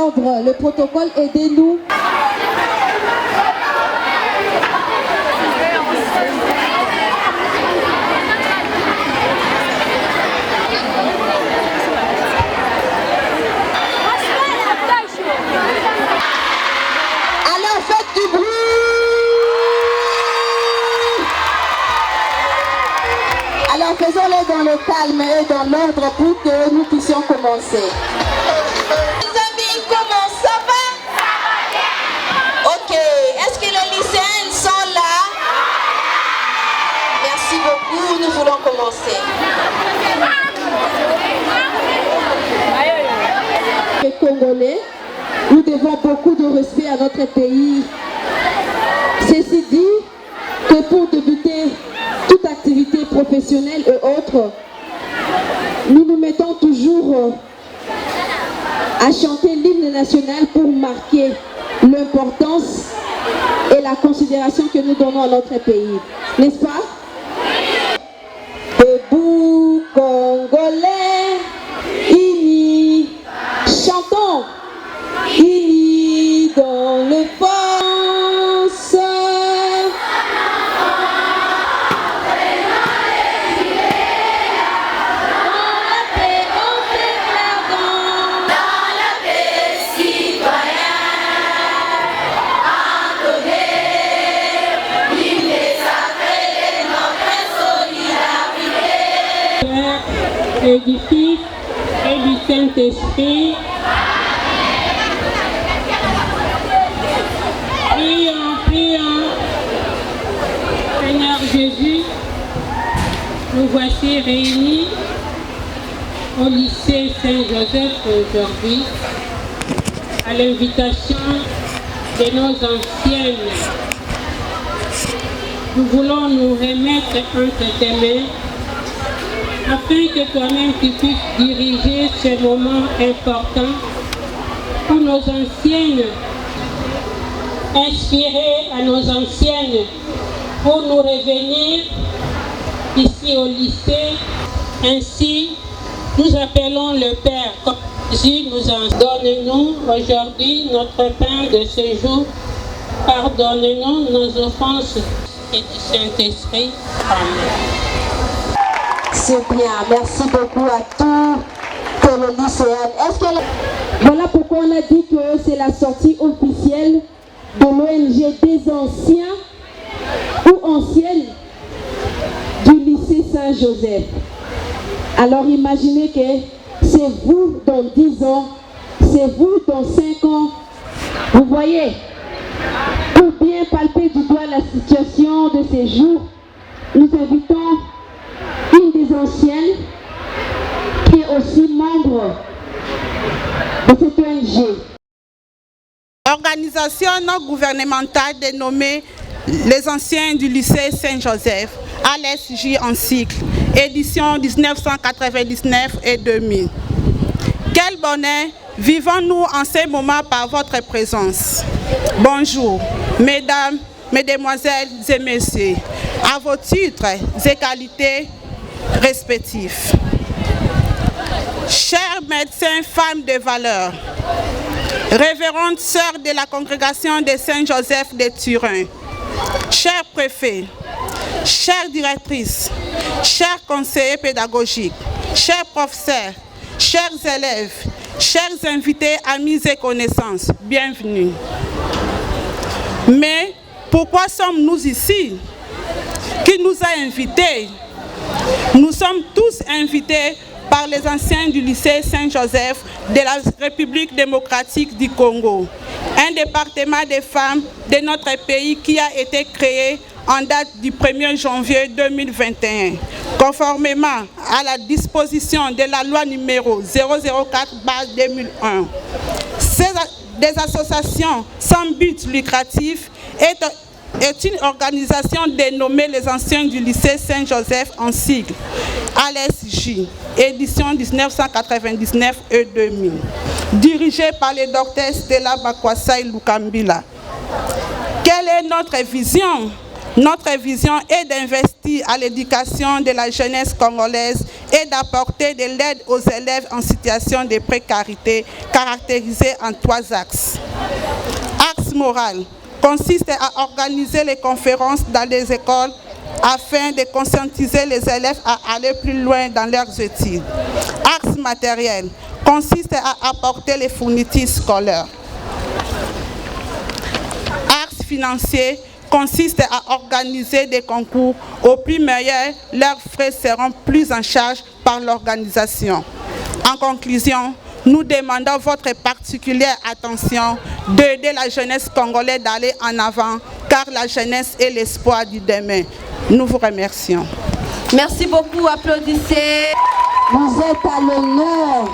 l'ordre, le protocole, aidez-nous. Alors faites du bruit. Alors faisons-le dans le calme et dans l'ordre pour que nous puissions commencer. Les amis, comment ça va? Ok, est-ce que les lycéens sont là? Merci beaucoup, nous voulons commencer. Les Congolais, nous devons beaucoup de respect à notre pays. Ceci dit, que pour débuter toute activité professionnelle et autres, nous nous mettons toujours à chanter l'hymne national pour marquer l'importance et la considération que nous donnons à notre pays. N'est-ce pas? Debout, Congolais, unis, chantons, unis dans le force. Du Fils et du Saint-Esprit. Prions, prions. Seigneur Jésus, nous voici réunis au lycée Saint-Joseph aujourd'hui à l'invitation de nos anciennes. Nous voulons nous remettre entre tes mains afin que toi-même tu puisses diriger ce moment important pour nos anciennes, inspirer à nos anciennes pour nous revenir ici au lycée. Ainsi, nous appelons le Père, comme Jésus nous en donne-nous aujourd'hui notre pain de ce jour. Pardonne-nous nos offenses et du Saint-Esprit. Amen. C'est bien, merci beaucoup à tous les lycéens. Voilà pourquoi on a dit que c'est la sortie officielle de l'ONG des anciens ou anciennes du lycée Saint-Joseph. Alors imaginez que c'est vous dans 10 ans, c'est vous dans 5 ans. Vous voyez, pour bien palper du doigt la situation de ces jours, nous invitons une des anciennes qui est aussi membre de cette ONG. Organisation non gouvernementale dénommée Les Anciens du lycée Saint-Joseph, ALSJ en cycle, édition 1999 et 2000. Quel bonheur vivons-nous en ces moments par votre présence. Bonjour, mesdames, mesdemoiselles et messieurs, à vos titres et qualités respectifs. Chers médecins, femmes de valeur, révérende sœurs de la congrégation de Saint-Joseph de Turin, chers préfets, chères directrices, chers conseillers pédagogiques, chers professeurs, chers élèves, chers invités, amis et connaissances, bienvenue. Mais pourquoi sommes-nous ici? Qui nous a invités? Nous sommes tous invités par les anciens du lycée Saint-Joseph de la République démocratique du Congo, un département des femmes de notre pays qui a été créé en date du 1er janvier 2021, conformément à la disposition de la loi numéro 004/2001. Des associations sans but lucratif est une organisation dénommée les Anciens du lycée Saint-Joseph en sigle, ALSJ, édition 1999 et 2000, dirigée par le docteur Stella Bakwasai Lukambila. Quelle est notre vision? Notre vision est d'investir à l'éducation de la jeunesse congolaise et d'apporter de l'aide aux élèves en situation de précarité, caractérisée en 3 axes. Axe moral consiste à organiser les conférences dans les écoles afin de conscientiser les élèves à aller plus loin dans leurs études. Axe matériel consiste à apporter les fournitures scolaires. Axe financier consiste à organiser des concours au prix meilleur. Leurs frais seront pris en charge par l'organisation. En conclusion, nous demandons votre particulière attention d'aider la jeunesse congolaise d'aller en avant, car la jeunesse est l'espoir du demain. Nous vous remercions. Merci beaucoup, applaudissez. Vous êtes à l'honneur.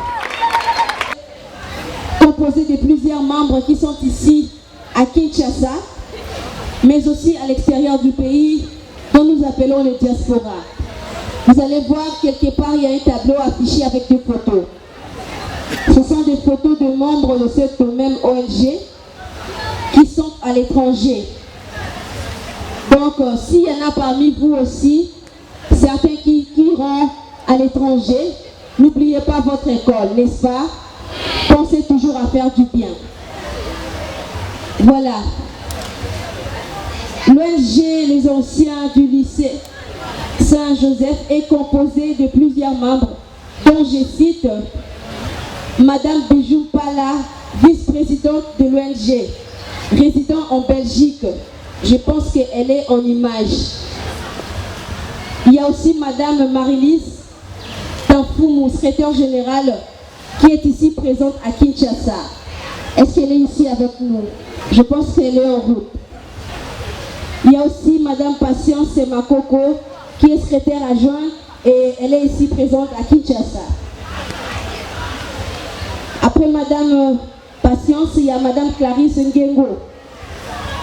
Composé de plusieurs membres qui sont ici à Kinshasa, mais aussi à l'extérieur du pays, dont nous appelons le diaspora. Vous allez voir quelque part, il y a un tableau affiché avec des photos. Ce sont des photos de membres de cette même ONG qui sont à l'étranger. Donc, s'il y en a parmi vous aussi, certains qui iront à l'étranger, n'oubliez pas votre école, n'est-ce pas? Pensez toujours à faire du bien. Voilà. L'ONG Les Anciens du lycée Saint-Joseph est composée de plusieurs membres, dont je cite Madame Bijou Pala, vice-présidente de l'ONG, résidant en Belgique. Je pense qu'elle est en image. Il y a aussi Madame Marilys Tanfoumou, secrétaire générale, qui est ici présente à Kinshasa. Est-ce qu'elle est ici avec nous? Je pense qu'elle est en route. Il y a aussi Madame Patience Semakoko, qui est secrétaire adjointe et elle est ici présente à Kinshasa. Après Madame Patience, il y a Madame Clarisse Ngengo.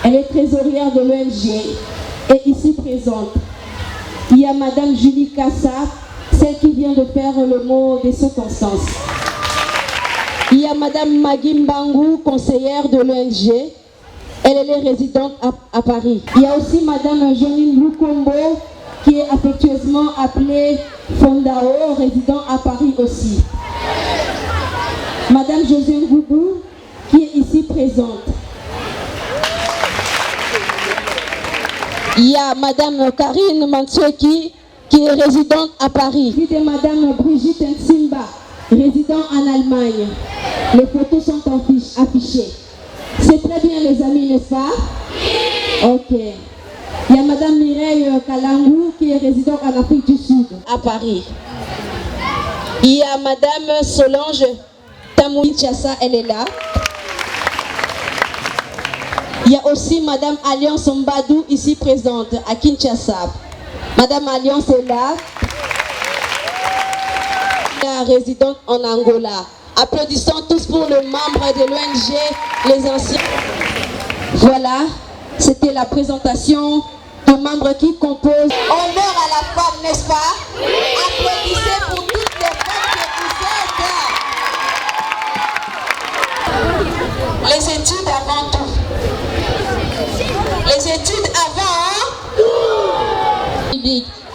Elle est trésorière de l'ONG et ici présente. Il y a Madame Julie Kassa, celle qui vient de faire le mot des circonstances. Il y a Madame Magui Mbangou, conseillère de l'ONG. Elle est résidente à Paris. Il y a aussi Madame Janine Lukombo, qui est affectueusement appelée Fondao, résident à Paris aussi. Madame José Ngoubou, qui est ici présente. Il y a Madame Karine Mansueki, qui est résidente à Paris. Puis de Madame Brigitte Nsimba, résident en Allemagne. Les photos sont affichées. C'est très bien les amis, n'est-ce pas? Ok. Il y a Madame Mireille Kalangou, qui est résidente en Afrique du Sud, à Paris. Il y a Madame Solange Tamoui Tchassa, elle est là. Il y a aussi Madame Alliance Mbadou, ici présente, à Kinshasa. Madame Alliance est là. La résidente en Angola. Applaudissons tous pour le membre de l'ONG Les Anciens. Voilà, c'était la présentation de membres qui composent. Honneur à la femme, n'est-ce pas? Applaudissez pour toutes les femmes que vous êtes. Les études avant tout. Les études avant tout.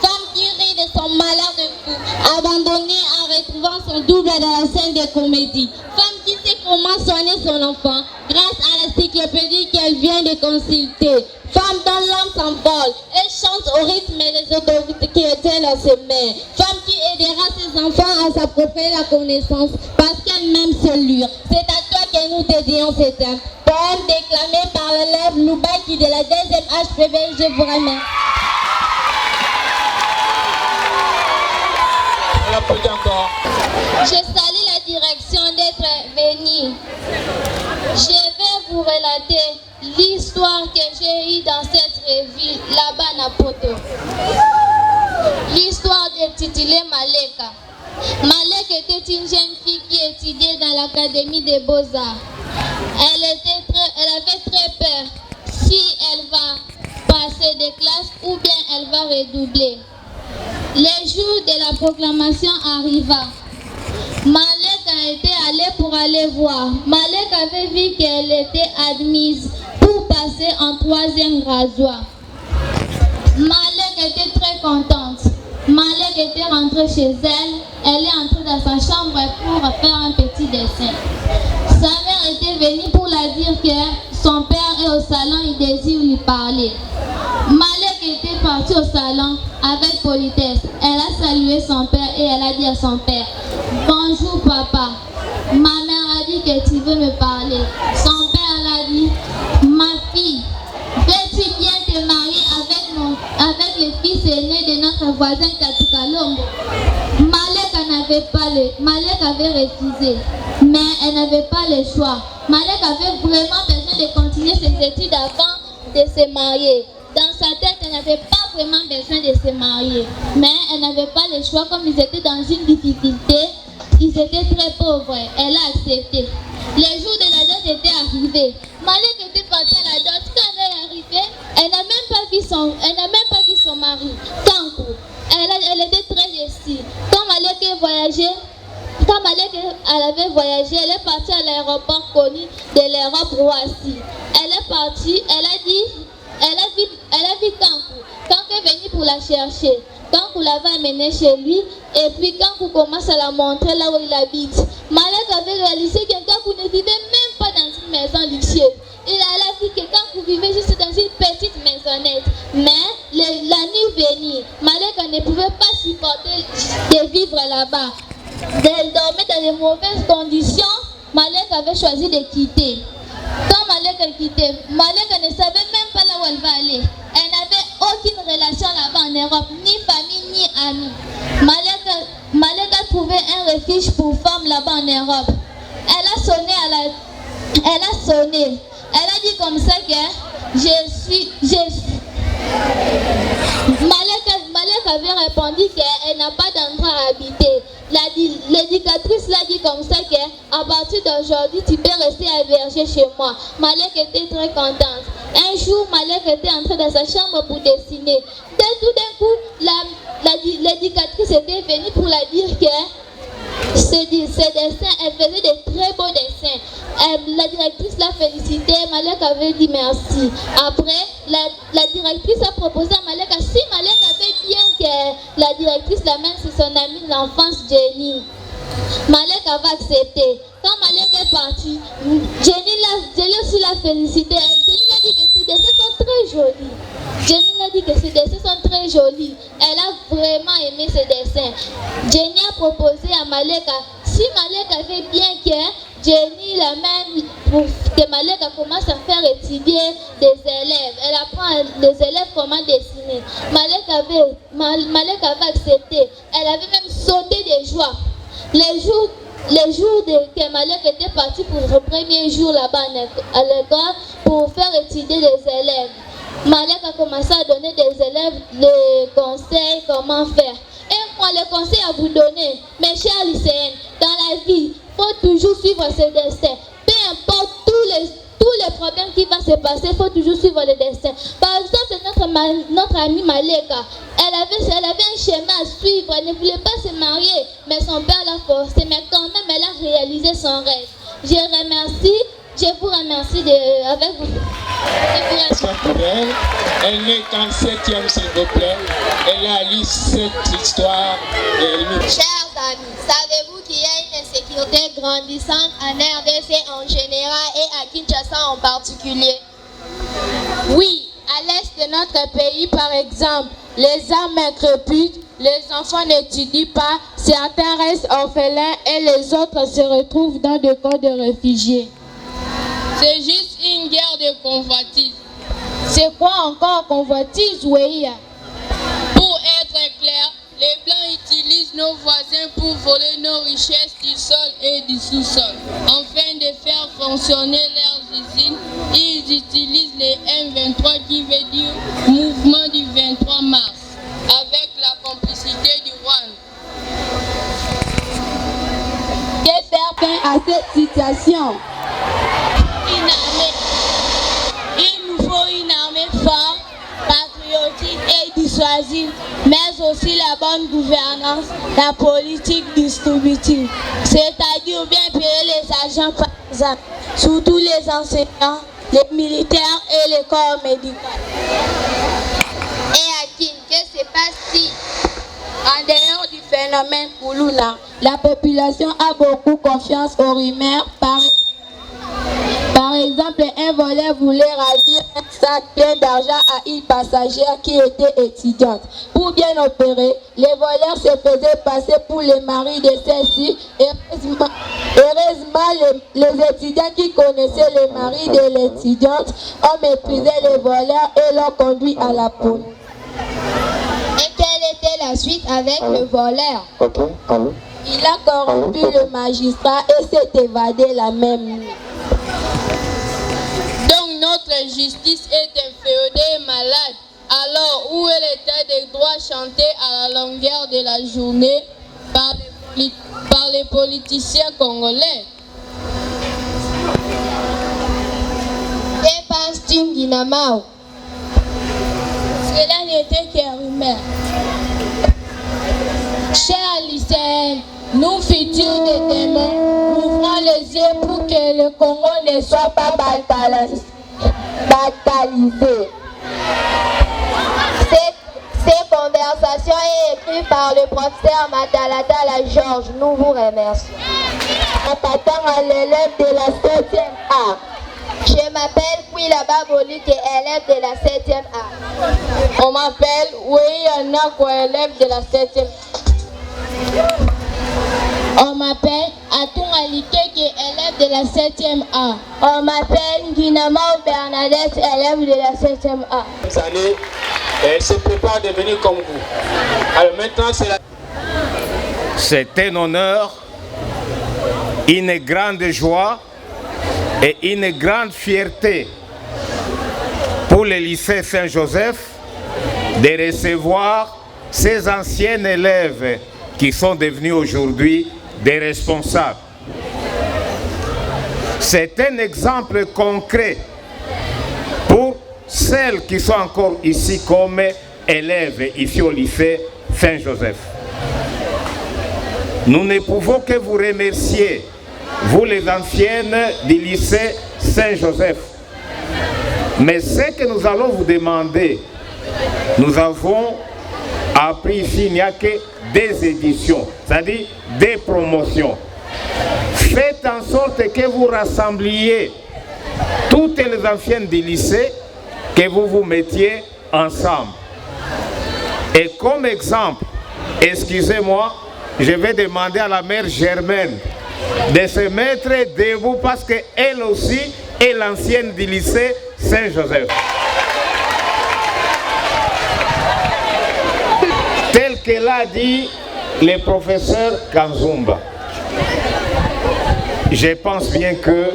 Femme qui rit de son malheur de fou, abandonnée en retrouvant son double dans la scène des comédies. Femme qui sait comment soigner son enfant grâce à l'encyclopédie qu'elle vient de consulter. Femme dont l'âme s'envole, elle chante au rythme des autorités qui étaient dans ses mains. Femme qui aidera ses enfants à s'approprier la connaissance parce qu'elle-même se lure. C'est à toi que nous dédions cet poème déclamé par l'élève Loubaki de la 2e HPV. Je vous remercie. Je salue la direction d'être venue. Je vais vous relater l'histoire que j'ai eue dans cette revue là-bas à Poto. L'histoire intitulée Maleka. Maleka était une jeune fille qui étudiait dans l'Académie des Beaux-Arts. Elle avait très peur si elle va passer des classes ou bien elle va redoubler. Le jour de la proclamation arriva. Malek était allée pour aller voir. Malek avait vu qu'elle était admise pour passer en 3e graduat. Malek était très contente. Malek était rentrée chez elle. Elle est entrée dans sa chambre pour faire un petit dessin. Sa mère était venue pour la dire que son père est au salon, il désire lui parler. Malek était partie au salon avec politesse. Elle a salué son père et elle a dit à son père: bonjour papa, ma mère a dit que tu veux me parler. Son père a dit: ma fille, veux-tu bien te marier avec le fils aîné de notre voisin Katukalombo? Malek avait refusé, mais elle n'avait pas le choix. Malek avait vraiment besoin de continuer ses études avant de se marier. Dans sa tête, elle n'avait pas vraiment besoin de se marier, mais elle n'avait pas le choix. Comme ils étaient dans une difficulté, ils étaient très pauvres. Elle a accepté. Le jour de la dot était arrivé. Malek était partie à la dot. Quand elle est arrivée, elle n'a même pas vu son mari. Kankou. Elle était très déçue. Quand Malek avait voyagé, elle est partie à l'aéroport connu de l'Europe, Roissy. Elle est partie, elle a vu Kankou. Kankou est venu pour la chercher. Kankou l'avait amenée chez lui et puis Kankou commence à la montrer là où il habite. Malek avait réalisé que Kankou ne vivait même pas dans une maison luxueuse. Elle a vu que Kankou vivait juste dans une petite maisonnette. Mais la nuit venue, Malek ne pouvait pas supporter de vivre là-bas. Elle dormait dans de mauvaises conditions. Malek avait choisi de quitter. Quand Malek a quitté, Malek ne savait même pas là où elle va aller. Elle n'avait aucune relation là-bas en Europe, ni famille, ni amis. Malek a trouvé un refuge pour femmes là-bas en Europe. Elle a sonné. Elle a dit comme ça que Malek avait répondu qu'elle n'a pas d'endroit à habiter. L'éducatrice l'a dit comme ça qu'à partir d'aujourd'hui, tu peux rester hébergée chez moi. Malek était très contente. Un jour, Malek était entrée dans sa chambre pour dessiner. Tout d'un coup, l'éducatrice était venue pour la dire que ses dessins, elle faisait de très beaux dessins. La directrice l'a félicité, Malek avait dit merci. Après, la directrice a proposé à Malek, si Malek avait bien que la directrice l'amène, c'est son amie d'enfance Jenny. Malek avait accepté. Quand Malek est parti, Jenny aussi l'a félicité. Jenny l'a dit que ses dessins sont très jolis. Elle a vraiment aimé ses dessins. Jenny a proposé à Malek, si Malek avait bien que Jenny l'amène pour que Malek commence à faire étudier des élèves. Elle apprend les élèves comment dessiner. Malek avait accepté. Elle avait même sauté de joie. Les jours que Malek était parti pour le premier jour là-bas à l'école pour faire étudier les élèves, Malek a commencé à donner des élèves des conseils comment faire. Et moi, le conseil à vous donner, mes chers lycéens, dans la vie, il faut toujours suivre ses destins. Peu importe tous les problèmes qui vont se passer, il faut toujours suivre le destin. Par exemple, notre amie Maleka, elle avait un chemin à suivre. Elle ne voulait pas se marier, mais son père l'a forcé. Mais quand même, elle a réalisé son rêve. Je vous remercie avec vous. Elle n'est qu'en 7e, s'il vous plaît. Elle a lu cette histoire. Chers amis, savez-vous qu'il y a une insécurité grandissante en RDC en général et à Kinshasa en particulier? Oui, à l'est de notre pays, par exemple, les armes créputent, les enfants n'étudient pas, certains restent orphelins et les autres se retrouvent dans des camps de réfugiés. C'est juste une guerre de convoitise. C'est quoi encore convoitise, oui? Pour être clair, les Blancs utilisent nos voisins pour voler nos richesses du sol et du sous-sol. Afin de faire fonctionner leurs usines, ils utilisent les M23 qui veut dire mouvement du 23 mars, avec la complicité du Rwanda. Que faire à cette situation? Il nous faut une armée forte, patriotique et dissuasive, mais aussi la bonne gouvernance, la politique distributive, c'est-à-dire bien payer les agents par exemple, surtout les enseignants, les militaires et les corps médicaux. Et Akin, que se passe-t-il? phénomène Koulouna. La population a beaucoup confiance aux rumeurs. Par exemple, un voleur voulait ravir un sac plein d'argent à une passagère qui était étudiante. Pour bien opérer, les voleurs se faisaient passer pour les maris de celle-ci. Heureusement, les étudiants qui connaissaient le mari de l'étudiante ont méprisé les voleurs et l'ont conduit à la police. Et quelle était la suite avec le voleur? Il a corrompu le magistrat et s'est évadé la même nuit. Donc notre justice est inféodée et malade. Alors où est l'état des droits chanté à la longueur de la journée par les politiciens congolais? Que pense-tu, Guinamao? Cela n'était qu'un rumeur. Chers lycéens, nous futurs des démons, ouvrons les yeux pour que le Congo ne soit pas bataillé. Ces conversations sont écrites par le professeur Matalata la Georges. Nous vous remercions. Attends à l'élève de la 7e A. Je m'appelle Kwila Baboli, qui est élève de la 7e A. On m'appelle Weyana, qui est élève de la 7e A. On m'appelle Aton Alike, qui est élève de la 7e A. On m'appelle Guinamao Bernadette, élève de la 7e A. Cette année, elle se prépare de venir comme vous. Alors maintenant, c'est un honneur, une grande joie et une grande fierté pour le lycée Saint-Joseph de recevoir ces anciens élèves qui sont devenus aujourd'hui des responsables. C'est un exemple concret pour celles qui sont encore ici comme élèves ici au lycée Saint-Joseph. Nous ne pouvons que vous remercier, vous les anciennes du lycée Saint-Joseph. Mais ce que nous allons vous demander, nous avons appris ici, il n'y a que des éditions, c'est-à-dire des promotions. Faites en sorte que vous rassembliez toutes les anciennes du lycée, que vous vous mettiez ensemble. Et comme exemple, excusez-moi, je vais demander à la mère Germaine de se mettre debout parce qu'elle aussi est l'ancienne du lycée Saint-Joseph. Tel que l'a dit le professeur Kanzumba, je pense bien que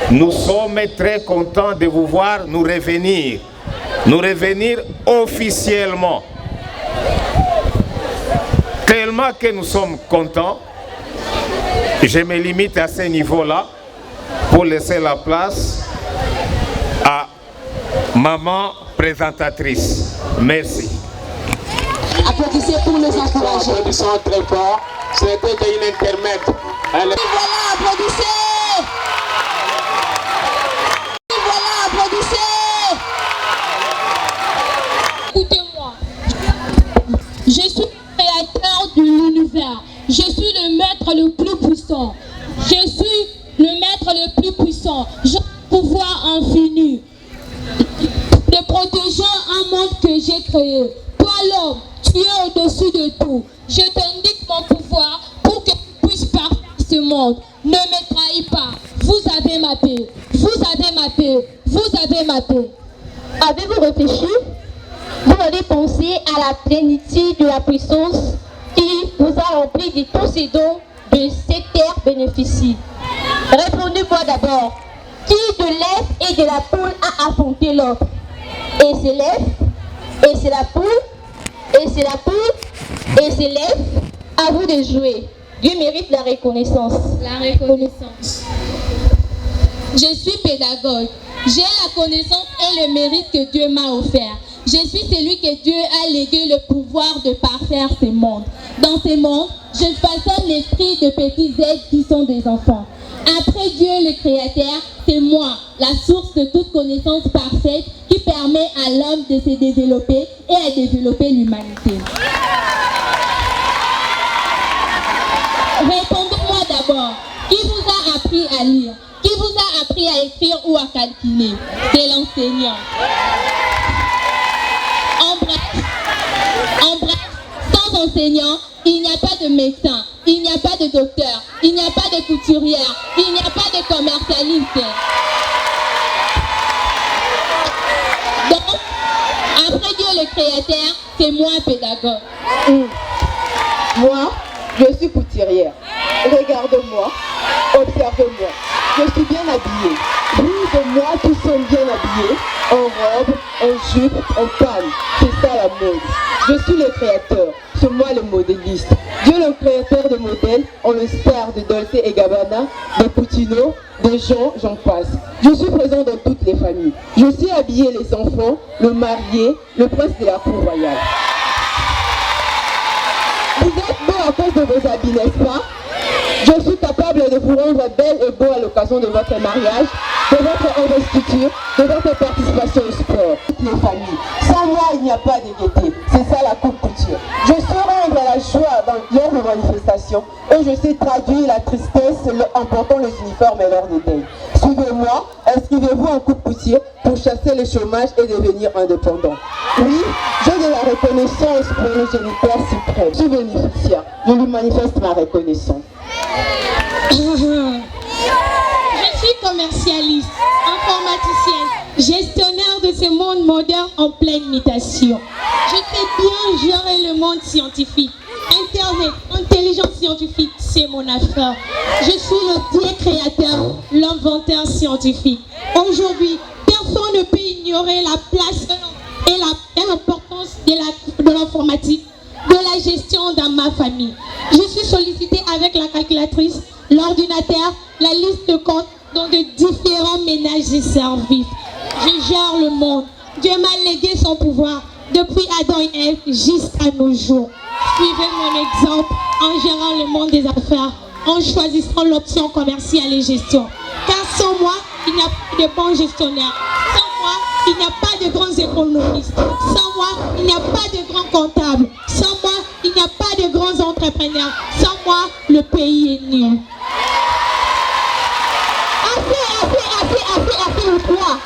nous sommes très contents de vous voir nous revenir officiellement. Tellement que nous sommes contents, je me limite à ce niveau-là pour laisser la place à maman présentatrice. Merci. Applaudissez pour les encourager. Applaudissons très fort. C'était une intermède. Voilà, applaudissez. Voilà, applaudissez. Écoutez-moi. Je suis le créateur de l'univers. Je suis le maître le plus puissant. Je suis le maître le plus puissant. J'ai un pouvoir infini de protéger un monde que j'ai créé. Toi l'homme, tu es au-dessus de tout. Je t'indique mon pouvoir pour que tu puisses parfaire ce monde. Ne me trahis pas. Vous avez ma paix. Vous avez ma paix. Vous avez ma paix. Avez-vous réfléchi? Vous avez pensé à la plénitude de la puissance qui vous a rempli de tous ces dons de cette terre bénéficie. Répondez-moi d'abord. Qui de l'œuf et de la poule a affronté l'autre? Et c'est l'œuf, et c'est la poule, et c'est la poule, et c'est l'œuf. À vous de jouer. Dieu mérite la reconnaissance. La reconnaissance. Je suis pédagogue. J'ai la connaissance et le mérite que Dieu m'a offert. Je suis celui que Dieu a légué le pouvoir de parfaire ce monde. Dans ce monde, je façonne l'esprit de petits êtres qui sont des enfants. Après Dieu le Créateur, c'est moi, la source de toute connaissance parfaite qui permet à l'homme de se développer et à développer l'humanité. à lire? Qui vous a appris à écrire ou à calculer? C'est l'enseignant. En bref, sans enseignant, il n'y a pas de médecin, il n'y a pas de docteur, il n'y a pas de couturière, il n'y a pas de commercialiste. Donc, après Dieu le Créateur, c'est moi pédagogue. Moi, je suis couturière. Regarde-moi, observe-moi. Je suis bien habillée. Oui, de moi, tous sont bien habillés. En robe, en jupe, en panne. C'est ça la mode. Je suis le créateur. C'est moi le modéliste. Dieu le créateur de modèles, on le star de Dolce & Gabbana, de Puccino, de Jean, j'en passe. Je suis présent dans toutes les familles. Je sais habiller les enfants, le marié, le prince de la cour royale. Vous êtes beau à cause de vos habits, n'est-ce pas? Je suis capable de vous rendre belle et beau à l'occasion de votre mariage, de votre investiture, de votre participation au sport. Toutes les familles. Sans moi, il n'y a pas de gaieté. C'est ça la coupe couture. Je sais rendre la joie lors de manifestations et je sais traduire la tristesse en portant les uniformes et lors des deuils. Suivez-moi, inscrivez-vous en coupe couture pour chasser le chômage et devenir indépendant. Oui, j'ai de la reconnaissance pour le géniteur suprême. Je suis bénéficiaire. Je lui manifeste ma reconnaissance. Je suis commercialiste, informaticienne, gestionnaire de ce monde moderne en pleine mutation. Je sais bien gérer le monde scientifique. Internet, intelligence scientifique, c'est mon affaire. Je suis le Dieu créateur, l'inventeur scientifique. Aujourd'hui, personne ne peut ignorer la place et l'importance de l'informatique, de la gestion dans ma famille. Je suis sollicitée avec la calculatrice, l'ordinateur, la liste de comptes dans de différents ménages et services. Je gère le monde. Dieu m'a légué son pouvoir depuis Adam et Ève jusqu'à nos jours. Suivez mon exemple en gérant le monde des affaires, en choisissant l'option commerciale et gestion. Car sans moi, il n'y a pas de bons gestionnaires. Sans moi, il n'y a pas de grands économistes. Sans moi, il n'y a pas de grands comptables. Sans moi, il n'y a pas de grands entrepreneurs. Sans moi, le pays est nul. Assez ou quoi?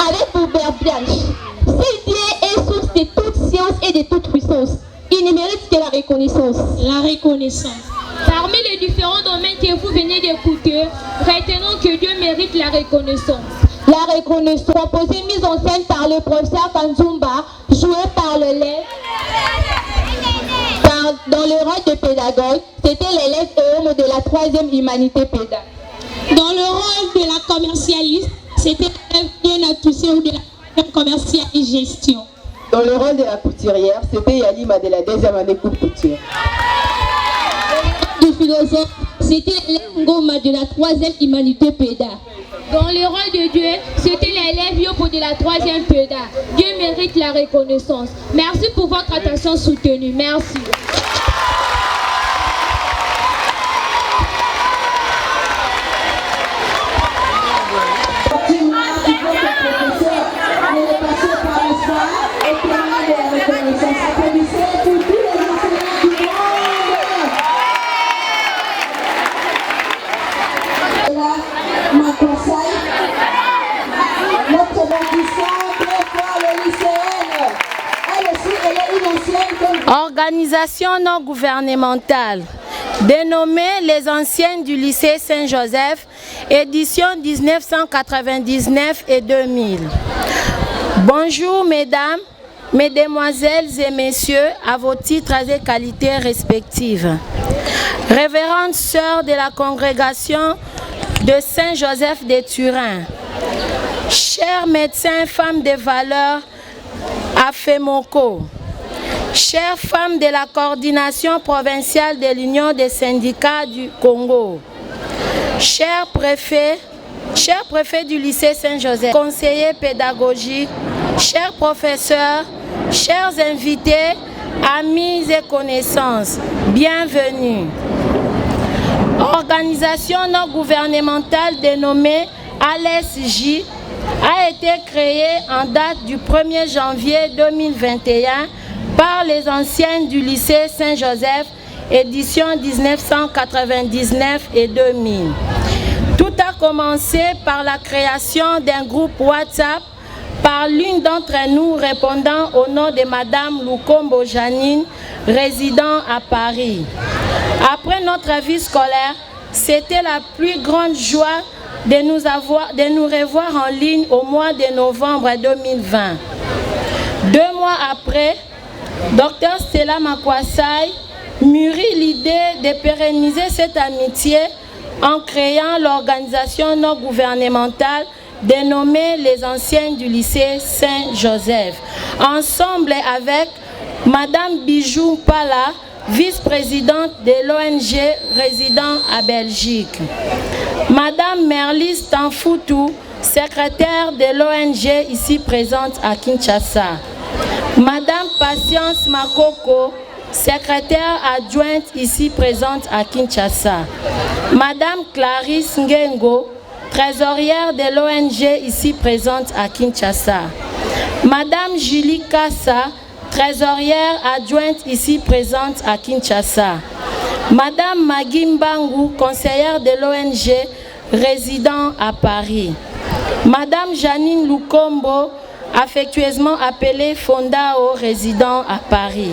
Avec vos verres blanches. Si Dieu est source de toute science et de toute puissance, il ne mérite que la reconnaissance. La reconnaissance. Parmi les différents domaines que vous venez d'écouter, retenons que Dieu mérite la reconnaissance. La reconnaissance proposée, mise en scène par le professeur Kanzumba, jouée par l'élève. Dans le rôle de pédagogue, c'était l'élève homme de la 3e humanité pédagogue. Dans le rôle de la commercialiste, c'était l'élève bien atouché ou de la commerciale et gestion. Dans le rôle de la couturière, c'était Yalima de la 2e année coupe couture. Du philosophe, c'était l'élève Ngoma de la 3e humanité péda. Dans le rôle de Dieu, c'était l'élève Yopo de la 3e péda. Dieu mérite la reconnaissance. Merci pour votre attention soutenue. Merci. Organisation non gouvernementale dénommée les anciennes du lycée Saint-Joseph, édition 1999 et 2000. Bonjour mesdames, mesdemoiselles et messieurs, à vos titres et qualités respectives. Révérende sœur de la congrégation de Saint-Joseph de Turin, chers médecins, femmes de valeur à FEMOCO, chères femmes de la coordination provinciale de l'Union des syndicats du Congo, chers préfets du lycée Saint-Joseph, conseillers pédagogiques, chers professeurs, chers invités, amis et connaissances, bienvenue. Organisation non gouvernementale dénommée ALES-J a été créée en date du 1er janvier 2021 par les anciennes du lycée Saint-Joseph, édition 1999 et 2000. Tout a commencer par la création d'un groupe WhatsApp par l'une d'entre nous répondant au nom de Madame Lukombo Janine, résidant à Paris. Après notre vie scolaire, c'était la plus grande joie de nous revoir en ligne au mois de novembre 2020. 2 mois après, Dr Stella Makwasai mûrit l'idée de pérenniser cette amitié en créant l'organisation non gouvernementale dénommée les Anciennes du lycée Saint-Joseph, ensemble avec Madame Bijou Pala, vice-présidente de l'ONG résidant à Belgique. Madame Merlis Tanfoutou, secrétaire de l'ONG ici présente à Kinshasa. Madame Patience Makoko, secrétaire adjointe ici présente à Kinshasa. Madame Clarisse Ngengo, trésorière de l'ONG ici présente à Kinshasa. Madame Julie Kassa, trésorière adjointe ici présente à Kinshasa. Madame Magui Mbangu, conseillère de l'ONG résidant à Paris. Madame Janine Lukombo, affectueusement appelée Fondao, résident à Paris.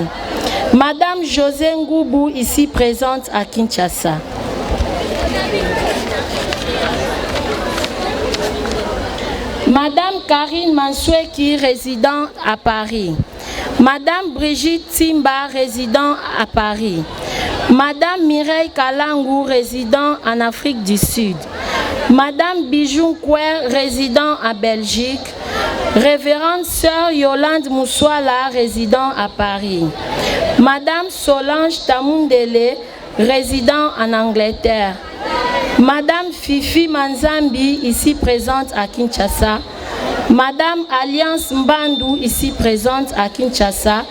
Madame José Ngoubou, ici présente à Kinshasa. Madame Karine Mansoueki, résident à Paris. Madame Brigitte Timba, résident à Paris. Madame Mireille Kalangou, résident en Afrique du Sud. Madame Bijou Kouer, résident à Belgique. Révérende Sœur Yolande Moussouala, résident à Paris. Madame Solange Tamundele, résident en Angleterre. Madame Fifi Manzambi, ici présente à Kinshasa. Madame Alliance Mbandou, ici présente à Kinshasa.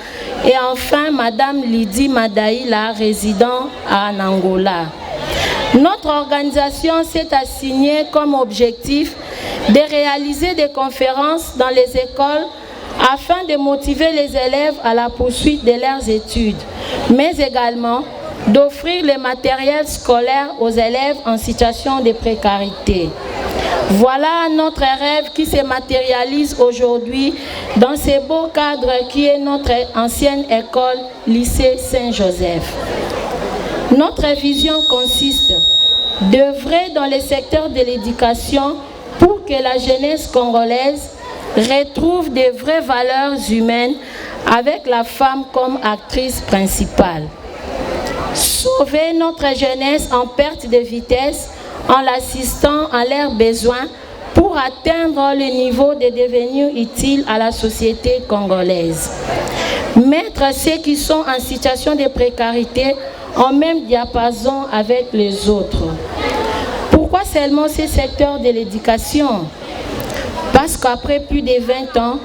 Et enfin, Madame Lydie Madaïla, résident en Angola. Notre organisation s'est assignée comme objectif de réaliser des conférences dans les écoles afin de motiver les élèves à la poursuite de leurs études, mais également d'offrir le matériel scolaire aux élèves en situation de précarité. Voilà notre rêve qui se matérialise aujourd'hui dans ce beau cadre qui est notre ancienne école, lycée Saint-Joseph. Notre vision consiste d'œuvrer dans le secteur de l'éducation pour que la jeunesse congolaise retrouve de vraies valeurs humaines avec la femme comme actrice principale. Sauver notre jeunesse en perte de vitesse en l'assistant à leurs besoins pour atteindre le niveau de devenir utile à la société congolaise. Mettre ceux qui sont en situation de précarité en même diapason avec les autres. Pourquoi seulement ce secteur de l'éducation? Parce qu'après plus de 20 ans,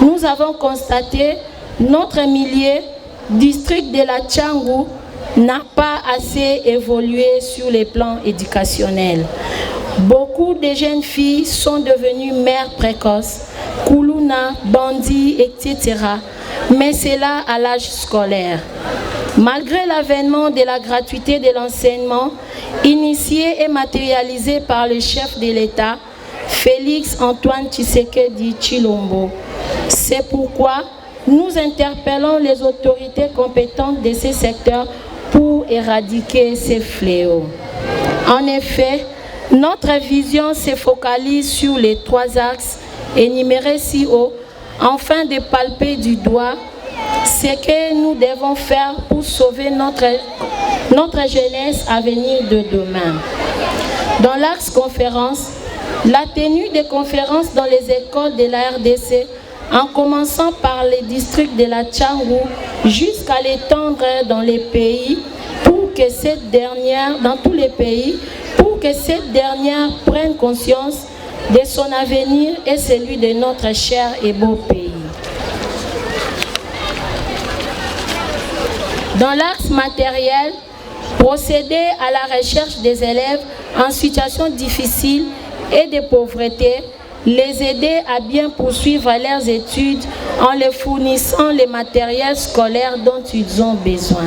nous avons constaté notre milieu, district de la Tchangou, n'a pas assez évolué sur les plans éducationnels. Beaucoup de jeunes filles sont devenues mères précoces, Koulouna, bandits, etc. Mais c'est là à l'âge scolaire. Malgré l'avènement de la gratuité de l'enseignement, initié et matérialisé par le chef de l'État, Félix Antoine Tshisekedi Tshilombo. C'est pourquoi nous interpellons les autorités compétentes de ces secteurs pour éradiquer ces fléaux. En effet, notre vision se focalise sur les 3 axes énumérés si haut, afin de palper du doigt ce que nous devons faire pour sauver notre jeunesse à venir de demain. Dans l'axe conférence, la tenue des conférences dans les écoles de la RDC, en commençant par les districts de la Tchangou jusqu'à l'étendre dans les pays, pour que cette dernière, dans tous les pays, pour que cette dernière prenne conscience de son avenir et celui de notre cher et beau pays. Dans l'axe matériel, procéder à la recherche des élèves en situation difficile et de pauvreté, les aider à bien poursuivre leurs études en leur fournissant les matériels scolaires dont ils ont besoin.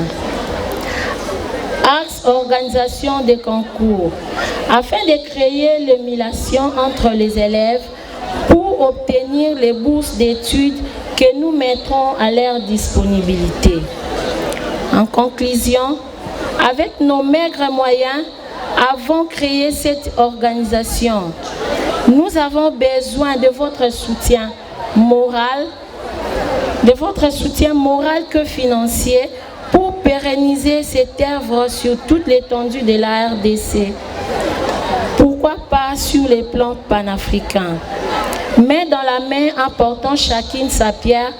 Axe organisation des concours, afin de créer l'émulation entre les élèves pour obtenir les bourses d'études que nous mettrons à leur disponibilité. En conclusion, avec nos maigres moyens, avons créé cette organisation. Nous avons besoin de votre soutien moral, que financier pour pérenniser cette œuvre sur toute l'étendue de la RDC. Pourquoi pas sur les plans panafricains? Mais dans la main, apportant chacune sa pierre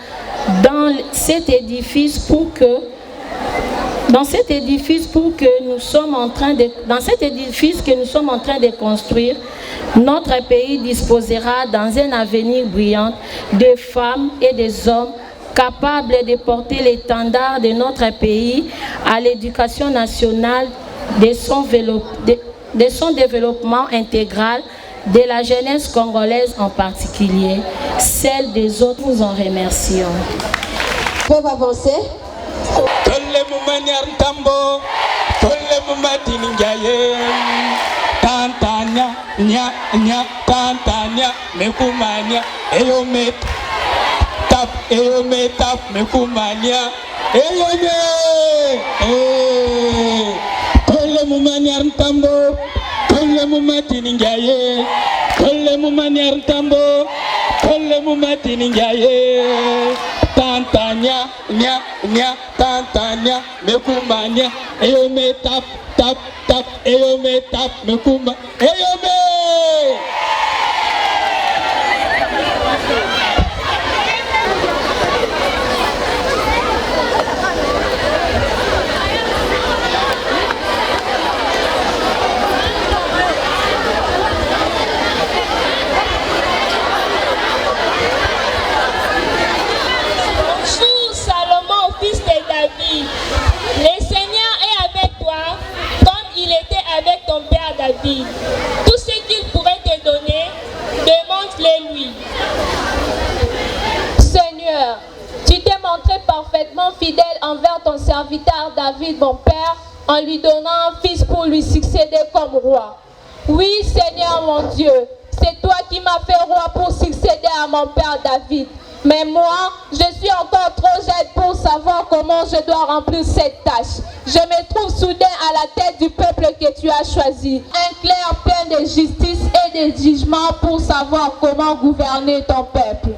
dans cet édifice que nous sommes en train de construire, notre pays disposera dans un avenir brillant de femmes et des hommes capables de porter l'étendard de notre pays à l'éducation nationale, de son développement intégral, de la jeunesse congolaise en particulier, celle des autres. Nous en remercions. Peuvent avancer. Tantania, nya, nya, tantania, mekumania, eyomet, tap, mekumania, eyome, kolle mumaniar tambo, kolle mumatini ngaye, kolle mumaniar tambo, kolle mumatini ngaye, tantania, nya, nya, tantania, mekumania, eyome, tap, eyome, tap, mekuma, eyome! Bonjour Salomon, fils de David. Le Seigneur est avec toi, comme il était avec ton père David. Tout ce qu'il pourrait te donner, demande-le lui. Seigneur, tu t'es montré parfaitement fidèle envers ton serviteur David, mon père, en lui donnant un fils pour lui succéder comme roi. Oui, Seigneur mon Dieu, c'est toi qui m'as fait roi pour succéder à mon père David. Mais moi, je suis encore trop jeune pour savoir comment je dois remplir cette tâche. Je me trouve soudain à la tête du peuple que tu as choisi. Un clerc plein de justice et de jugement pour savoir comment gouverner ton peuple.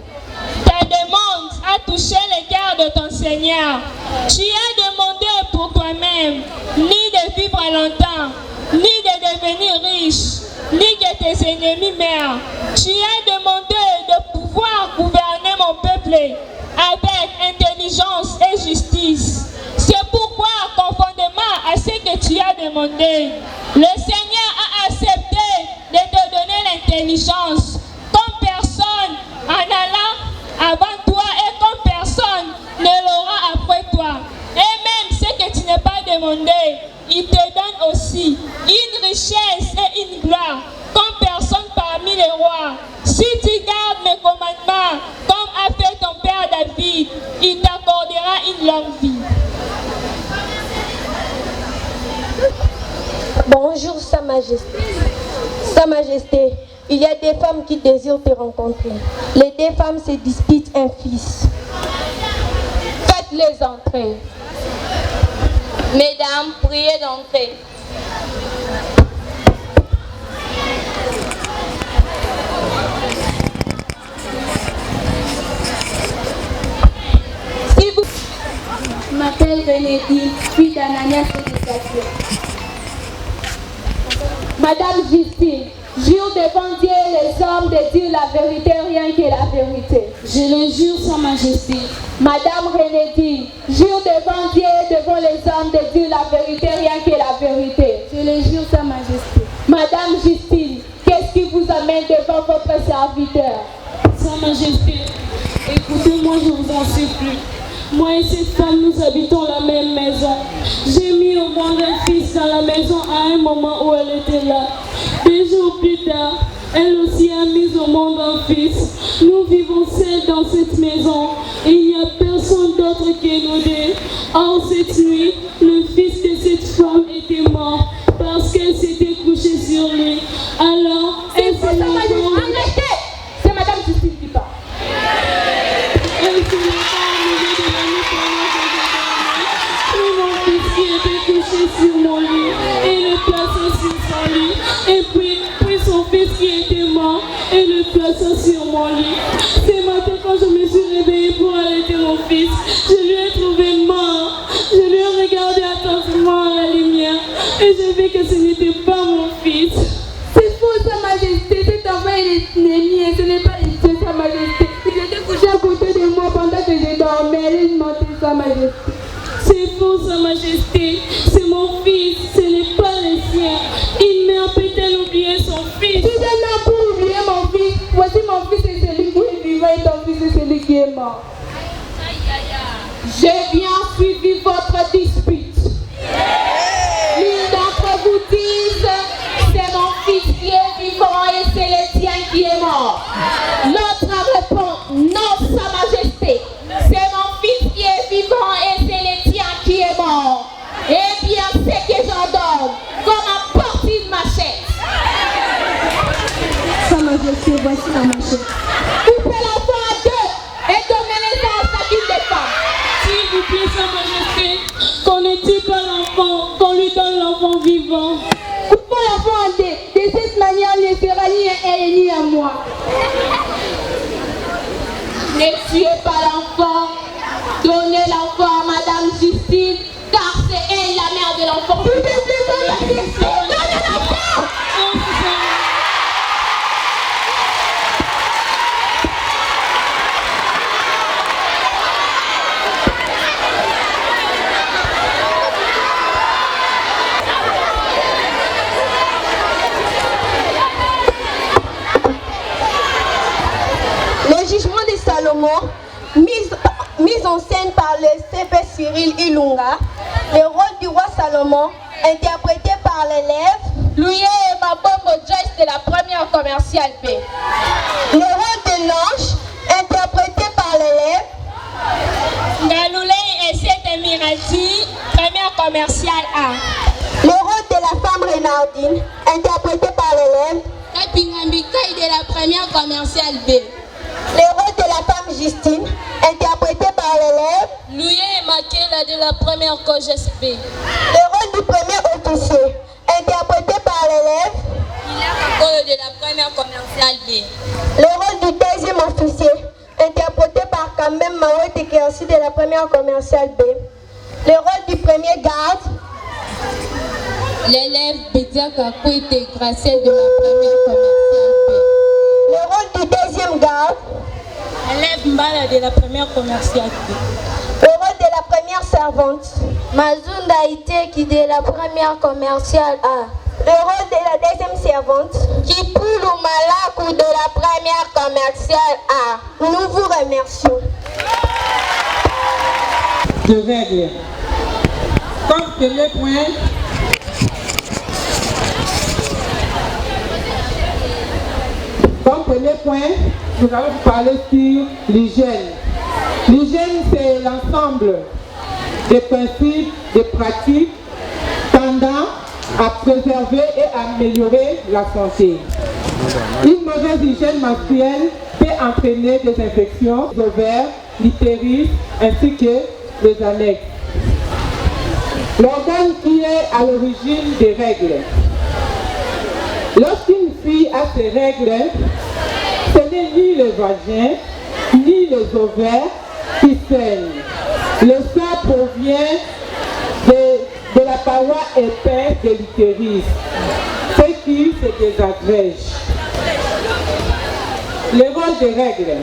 Ta demande a touché le cœur de ton Seigneur. Tu as demandé pour toi-même, ni de vivre longtemps, ni de devenir riche, ni que tes ennemis meurent. Tu as demandé de pouvoir gouverner mon peuple avec intelligence et justice. C'est pourquoi, conformément à ce que tu as demandé, le Seigneur a accepté de te donner l'intelligence comme personne en allant avant toi et comme personne ne l'aura après toi. Et même ce que tu n'as pas demandé, il te donne aussi une richesse et une gloire comme personne parmi les rois. Si tu gardes mes commandements comme a fait ton père David, il t'accordera une longue vie. Bonjour, Sa Majesté. Sa Majesté, il y a des femmes qui désirent te rencontrer. Les deux femmes se disputent un fils. Faites-les entrer. Mesdames, priez d'entrer. Si vous... Je m'appelle Bénédicte, fille d'Ananias et de Saphir. Madame Justine, jure devant Dieu et les hommes de dire la vérité, rien que la vérité. Je le jure, Sa Majesté. Madame Renédine, jure devant Dieu et devant les hommes de dire la vérité, rien que la vérité. Je le jure, Sa Majesté. Madame Justine, qu'est-ce qui vous amène devant votre serviteur? Sa Majesté, écoutez-moi, je vous en supplie. Moi et cette femme, nous habitons la même maison. J'ai mis au monde un fils dans la maison à un moment où elle était là. 2 jours plus tard, elle aussi a mis au monde un fils. Nous vivons seuls dans cette maison et il n'y a personne d'autre que nous deux. Or, cette nuit, le fils de cette femme est ça sur mon lit. Ce matin, quand je me suis réveillée pour allaiter mon fils, je lui ai trouvé mort. Je lui ai regardé attentivement à la lumière et j'ai vu que ce n'était pas mon fils. C'est faux, Sa Majesté. Cet enfant est mien, ce n'est pas le Dieu, Sa Majesté. Il était couché à côté de moi pendant que je dormais. Elle est mentée, Sa Majesté. C'est faux, Sa Majesté. C'est mon fils, ce n'est pas le sien. Une mère peut-elle oublier son fils? Tu n'as pas oublié mon fils. Voici mon fils et celui qui est vivant et ton fils et celui qui est mort. J'ai bien suivi votre dispute. L'une d'entre vous disent c'est mon fils qui est vivant et c'est le tien qui est mort. L'autre répond non, Sa Majesté. C'est mon fils qui est vivant et c'est le tien qui est mort. Eh bien, c'est que j'endors comme un portier de machette. Sa Majesté, voici la machette. Coupez l'enfant à deux et donnez naissance à une des femmes. S'il vous plaît, Sa Majesté, qu'on ne tue pas l'enfant, qu'on lui donne l'enfant vivant. Coupons l'enfant en deux. De cette manière, il ne sera ni à elle ni à moi. Ne tuez pas l'enfant. Donnez l'enfant à Madame Justine, car c'est elle la mère de l'enfant. Donnez l'enfant. Le jugement de Salomon, mis en scène par le CP Cyril Ilunga, le rôle du roi Salomon, interprété par l'élève Louis et Mabombo Joyce de la première commerciale B. Le rôle de l'ange, interprété par l'élève Ngaloulé et Sete Mirati, première commerciale A. Le rôle de la femme Renardine, interprété par l'élève Kapingambikaï de la première commerciale B. Le rôle de la femme Justine, interprété par l'élève Louis et Makela de la première COGES B. Le rôle du premier officier, interprété par l'élève Ilakakolo de la première commerciale B. Le rôle du deuxième officier, interprété par Kamem Mawet Ekersi de la première commerciale B. Le rôle du premier garde, l'élève Bédia Kakwete Gracel de la première commerciale B. Le rôle du deuxième garde, l'élève Mbala de la première commerciale B. Le rôle de la première servante, Mazunda Iteki de la première commerciale A. Le rôle de la deuxième servante, Kipulu Malaku de la première commerciale A. Nous vous remercions. De règles. Comme premier point, nous allons vous parler sur l'hygiène. L'hygiène, c'est l'ensemble des principes, des pratiques tendant à préserver et améliorer la santé. Une mauvaise hygiène menstruelle peut entraîner des infections des ovaires, l'utérus ainsi que les annexes. L'organe qui est à l'origine des règles. Lorsqu'une fille a ses règles, ce n'est ni le vagin, ni les ovaires qui saignent. Le sang provient de la paroi épaisse de l'utérus, ce qui se désagrège. Le rôle des règles.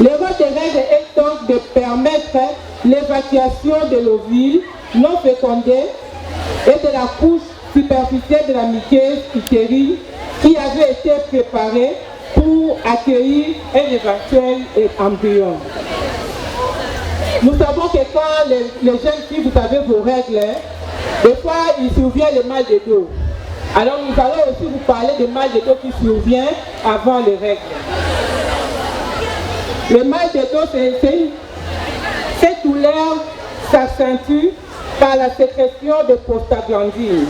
Le rôle des règles est donc de permettre l'évacuation de l'ovule non fécondé et de la couche superficielle de la muqueuse utérine qui avait été préparée pour accueillir un éventuel embryon. Nous savons que quand les jeunes filles, vous avez vos règles, des fois il survient le mal de dos. Alors nous allons aussi vous parler du mal de dos qui survient avant les règles. Le mal de dos, cette douleur s'accentue par la sécrétion de prostaglandine.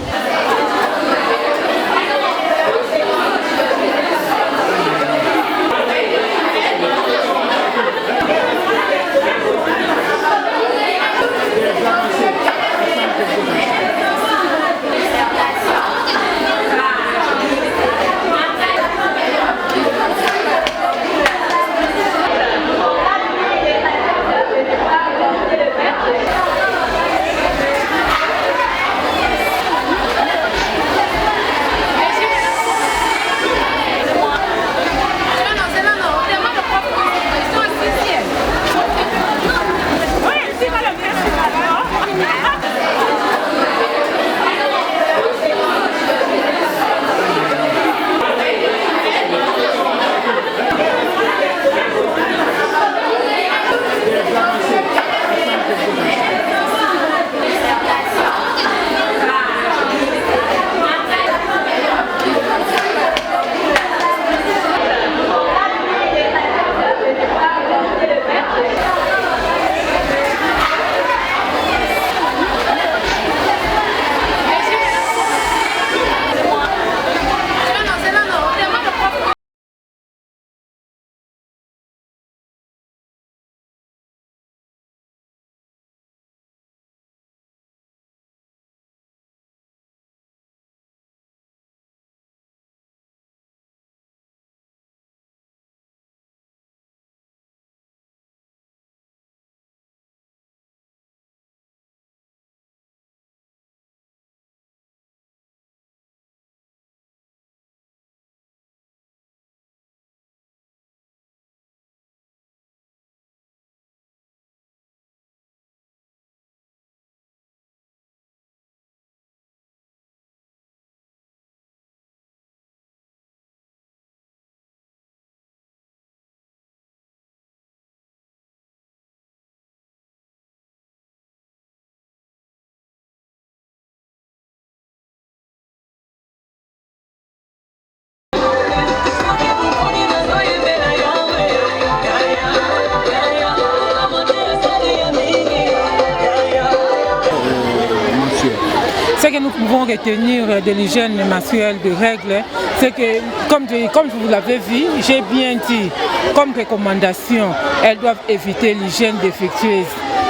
Ce que nous pouvons retenir de l'hygiène menstruelle de règles, c'est que, comme vous l'avez vu, j'ai bien dit, comme recommandation, elles doivent éviter l'hygiène défectueuse.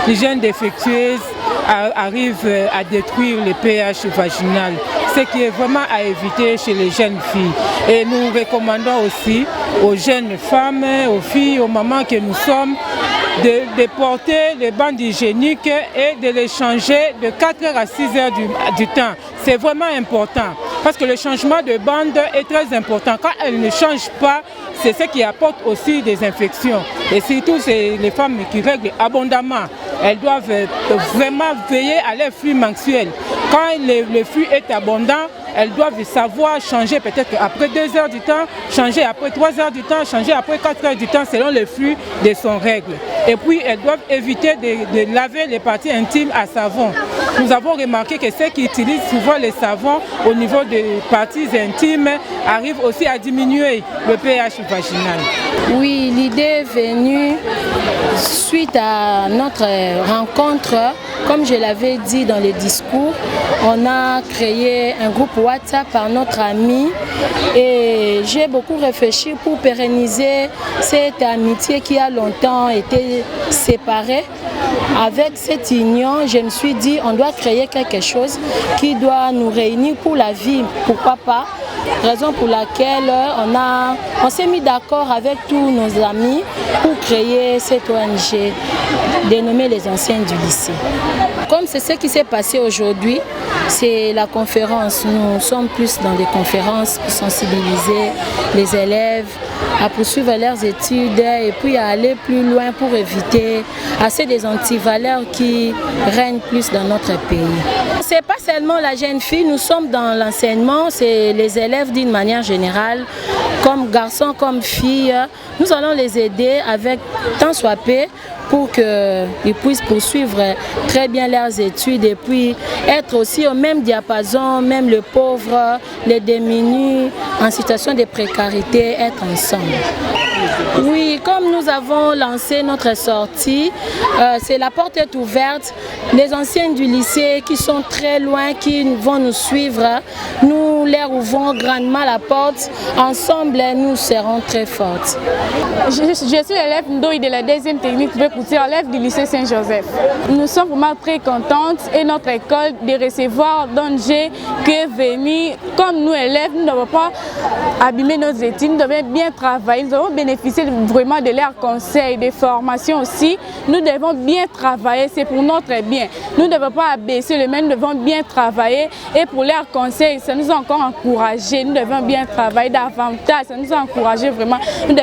L'hygiène défectueuse arrive à détruire le pH vaginal, ce qui est vraiment à éviter chez les jeunes filles. Et nous recommandons aussi aux jeunes femmes, aux filles, aux mamans que nous sommes, de porter les bandes hygiéniques et de les changer de 4h à 6h du temps. C'est vraiment important parce que le changement de bande est très important. Quand elles ne changent pas, c'est ce qui apporte aussi des infections. Et surtout, c'est les femmes qui règlent abondamment. Elles doivent vraiment veiller à leur flux mensuel. Quand le flux est abondant, elles doivent savoir changer peut-être après 2 heures du temps, changer après 3 heures du temps, changer après 4 heures du temps selon le flux de son règle. Et puis elles doivent éviter de laver les parties intimes à savon. Nous avons remarqué que ceux qui utilisent souvent les savons au niveau des parties intimes arrivent aussi à diminuer le pH vaginal. Oui, l'idée est venue suite à notre rencontre. Comme je l'avais dit dans le discours, on a créé un groupe WhatsApp par notre ami et j'ai beaucoup réfléchi pour pérenniser cette amitié qui a longtemps été séparée. Avec cette union, je me suis dit on doit créer quelque chose qui doit nous réunir pour la vie, pourquoi pas. Raison pour laquelle on s'est mis d'accord avec tous nos amis pour créer cette ONG dénommée les anciens du lycée. Comme c'est ce qui s'est passé aujourd'hui, c'est la conférence. Nous sommes plus dans des conférences pour sensibiliser les élèves à poursuivre leurs études et puis à aller plus loin pour éviter assez des antivaleurs qui règnent plus dans notre pays. Ce n'est pas seulement la jeune fille, nous sommes dans l'enseignement, c'est les élèves d'une manière générale, comme garçons, comme filles. Nous allons les aider avec tant soit peu pour qu'ils puissent poursuivre très bien leurs études et puis être aussi au même diapason, même le pauvre, les démunis, en situation de précarité, être ensemble. Oui, comme nous avons lancé notre sortie, c'est la porte est ouverte. Les anciens du lycée qui sont très loin, qui vont nous suivre, nous leur ouvrons grandement la porte. Ensemble, nous serons très fortes. Je suis l'élève Ndoï de la deuxième technique de couture, élève du lycée Saint-Joseph. Nous sommes vraiment très contentes et notre école de recevoir d'ONG que venir. Comme nous élèves, nous ne devons pas abîmer nos études, nous devons bien travailler, nous devons bénéficier vraiment de leurs conseils, des formations aussi. Nous devons bien travailler, c'est pour notre bien. Nous ne devons pas abaisser le même, nous devons bien travailler et pour leurs conseils, ça nous a encore encouragés. Nous devons bien travailler davantage, ça nous a encouragés vraiment. Nous ne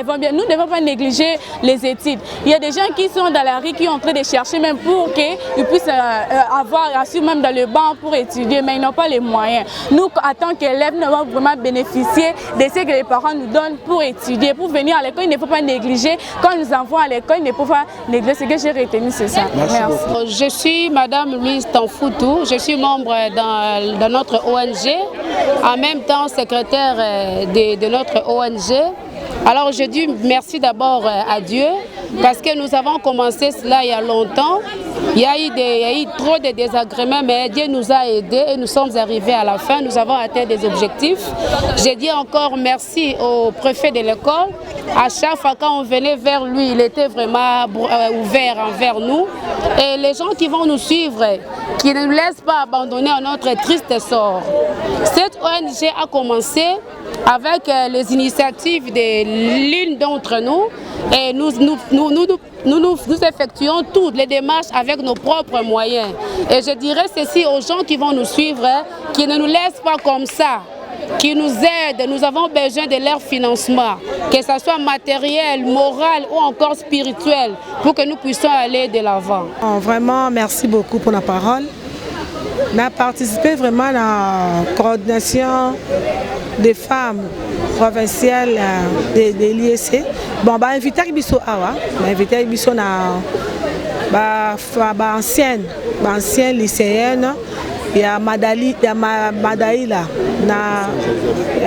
devons pas négliger les études. Il y a des gens qui sont dans la rue, qui sont en train de chercher même pour qu'ils puissent avoir assis même dans le banc pour étudier, mais ils n'ont pas les moyens. Nous, en tant qu'élèves, nous devons vraiment bénéficier de ce que les parents nous donnent pour étudier, pour venir à l'école. Il ne faut pas négliger. Quand nous envoient à l'école, il ne faut pas négliger. Ce que j'ai retenu, c'est ça. Merci. Je suis Madame Louise Tanfoutou. Je suis membre dans notre ONG, en même temps secrétaire de notre ONG. Alors je dis merci d'abord à Dieu parce que nous avons commencé cela il y a longtemps. Il y a eu trop de désagréments, mais Dieu nous a aidés et nous sommes arrivés à la fin. Nous avons atteint des objectifs. Je dis encore merci au préfet de l'école. À chaque fois quand on venait vers lui, il était vraiment ouvert envers nous. Et les gens qui vont nous suivre, qui ne nous laissent pas abandonner à notre triste sort. Cette ONG a commencé avec les initiatives de l'une d'entre nous et nous effectuons toutes les démarches avec nos propres moyens. Et je dirais ceci aux gens qui vont nous suivre, qui ne nous laissent pas comme ça, qui nous aident. Nous avons besoin de leur financement, que ce soit matériel, moral ou encore spirituel, pour que nous puissions aller de l'avant. Vraiment, merci beaucoup pour la parole. On a participé vraiment à la coordination des femmes provinciales de l'IEC. Bon, bah invité Bisso Awa, invité Bisso na ancienne lycéenne. Il y a Madaïla,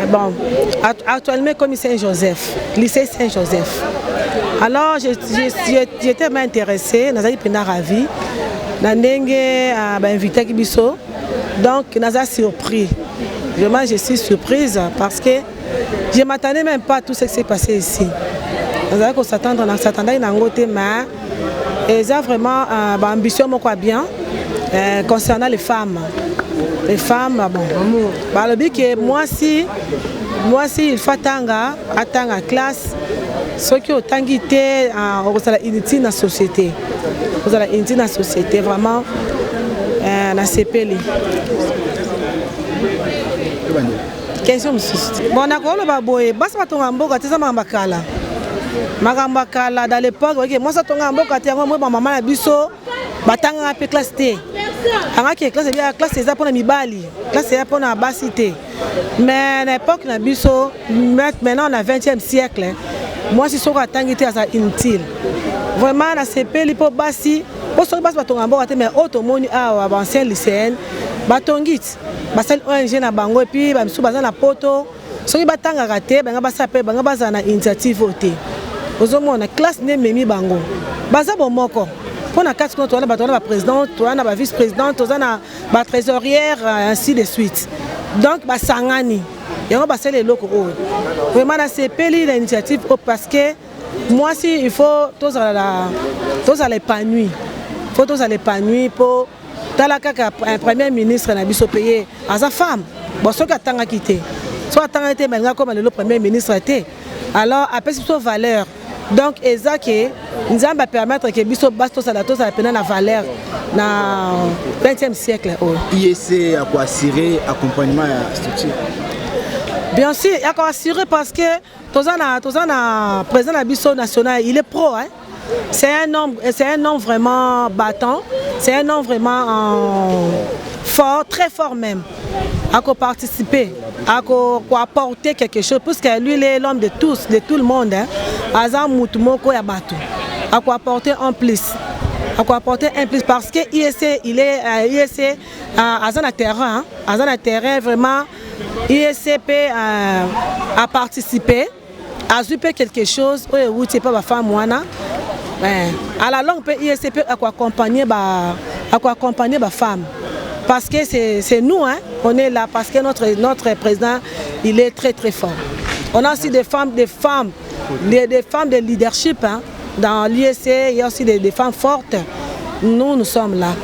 bon, actuellement comme Saint-Joseph, lycée Saint-Joseph. Alors j'étais vraiment intéressée, nous avons pris ravi. Nous avons invité Bisso Donc, nous avons surpris. Vraiment, je suis surprise parce que je ne m'attendais même pas à tout ce qui s'est passé ici. Nous avons s'attendre, on s'attendait à une côté, mais ils ont vraiment ambition bien concernant les femmes. Les femmes, bon, le but que moi si il faut attendre à classe, ceux qui ont tanguité inutile dans la société. Vous allez inutile dans la société, vraiment, dans ces pays. Question bon, dans l'époque, moi ça tombe maman la biso, batanga pe classe T. Anga qui classe bien classe c'est pour la mibali, classe c'est pour la basité. Mais à l'époque na biso, maintenant on a 20e siècle. Moi si so katangité ça inutile. Vraiment dans ces pays pour basi, pour so basi batonga mboka mais automoni a ancien lycéen, batongit. Basel ONG na bango et puis ba misu baza na poto. Soki batanga raté, banga basape, banga baza na initiative voté. Ozomona classe ne memi bango. Baza bomoko. Pour na classe on a président, on a vice-président, on a ba trésorière ainsi de suite. Donc ba sangani. Et on va passer les locaux. Vraiment dans ces pays l'initiative parce que moi si il faut tous à l'épanouir. Faut tous à l'épanouir pour un premier ministre na biso payé à sa femme. Bon ce que tanga quitté. Soit tant été maintenant comme le premier ministre était. Alors après c'est valeur. Donc ezaki nous allons permettre que biso basto ça la peine la valeur dans 20e siècle. IEC a quoi assurer accompagnement à structure. Bien sûr, il a assuré parce que Tozana président de biso national, il est pro hein. C'est un homme vraiment battant, c'est un homme vraiment fort, très fort même. À participer, à apporter quelque chose, puisque lui il est l'homme de tous, de tout le monde. Azam Moutoumoko Yabatou. À apporter un plus. À apporter un plus parce que IEC, il est IEC à Azana terrain. Azana terrain vraiment IECP a participé, a super quelque chose. Oui, c'est pas ma femme Moana. À la longue, IECP a accompagner ma femme. Parce que c'est nous, hein, on est là, parce que notre président, il est très très fort. On a aussi des femmes de leadership hein, dans l'IEC, il y a aussi des femmes fortes. Nous sommes là.